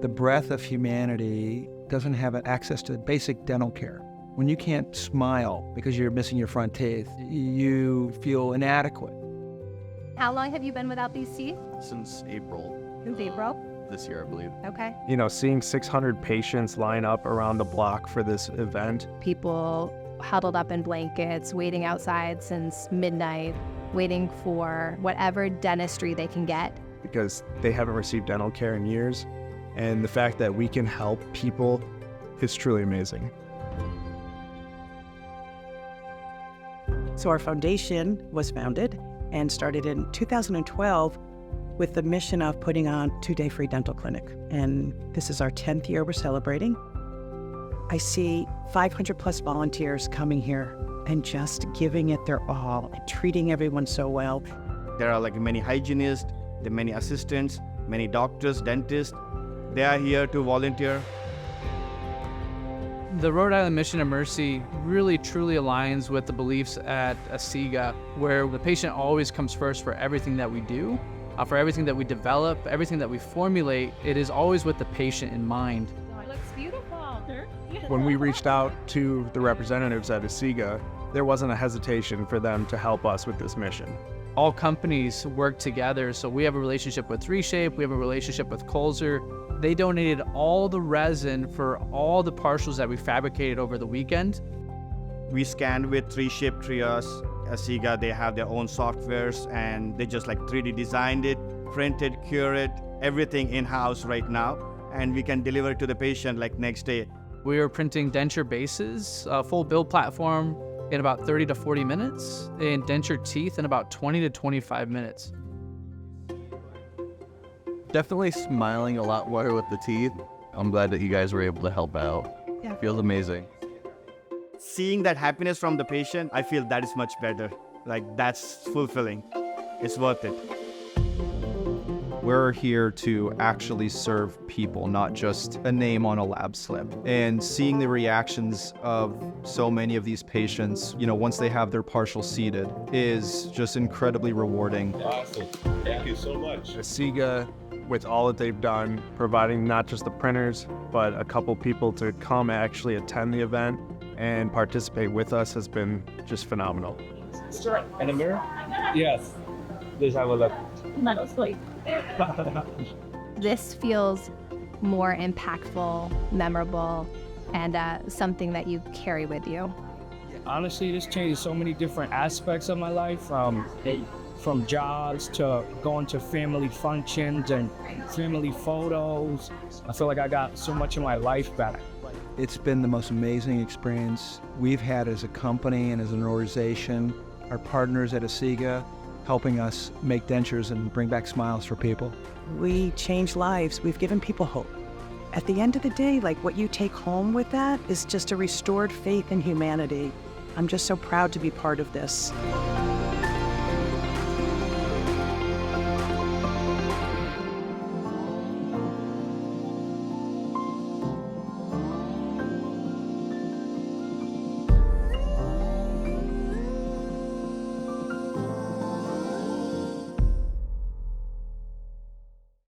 the breadth of humanity doesn't have access to basic dental care. When you can't smile because you're missing your front teeth, you feel inadequate. How long have you been without these teeth? Since April. Since April? This year, I believe. Okay. You know, seeing 600 patients line up around the block for this event. People huddled up in blankets, waiting outside since midnight, waiting for whatever dentistry they can get. Because they haven't received dental care in years. And the fact that we can help people is truly amazing. So our foundation was founded and started in 2012 with the mission of putting on 2-day free dental clinic. And this is our 10th year we're celebrating. I see 500 plus volunteers coming here and just giving it their all and treating everyone so well. There are like many hygienists, there are many assistants, many doctors, dentists. They are here to volunteer. The Rhode Island Mission of Mercy really truly aligns with the beliefs at Asiga, where the patient always comes first for everything that we do, for everything that we develop, everything that we formulate. It is always with the patient in mind. It looks beautiful. When we reached out to the representatives at Asiga, there wasn't a hesitation for them to help us with this mission. All companies work together, so we have a relationship with 3Shape, we have a relationship with Colzer. They donated all the resin for all the partials that we fabricated over the weekend. We scanned with 3Shape Trias. Asiga, they have their own softwares and they just like 3D designed it, printed, cured, everything in-house right now. And we can deliver it to the patient like next day. We are printing denture bases, a full build platform in about 30 to 40 minutes, and denture teeth in about 20 to 25 minutes. Definitely smiling a lot more with the teeth. I'm glad that you guys were able to help out. Yeah. Feels amazing. Seeing that happiness from the patient, I feel that is much better. Like that's fulfilling. It's worth it. We're here to actually serve people, not just a name on a lab slip. And seeing the reactions of so many of these patients, you know, once they have their partial seated, is just incredibly rewarding. Awesome. Thank you so much. Asiga, with all that they've done, providing not just the printers, but a couple people to come actually attend the event and participate with us, has been just phenomenal. And a mirror? Yes. Please have a look. This feels more impactful, memorable, and something that you carry with you. Honestly, this changed so many different aspects of my life, from jobs to going to family functions and family photos. I feel like I got so much of my life back. It's been the most amazing experience we've had as a company and as an organization. Our partners at Asiga helping us make dentures and bring back smiles for people. We change lives. We've given people hope. At the end of the day, like what you take home with that is just a restored faith in humanity. I'm just so proud to be part of this.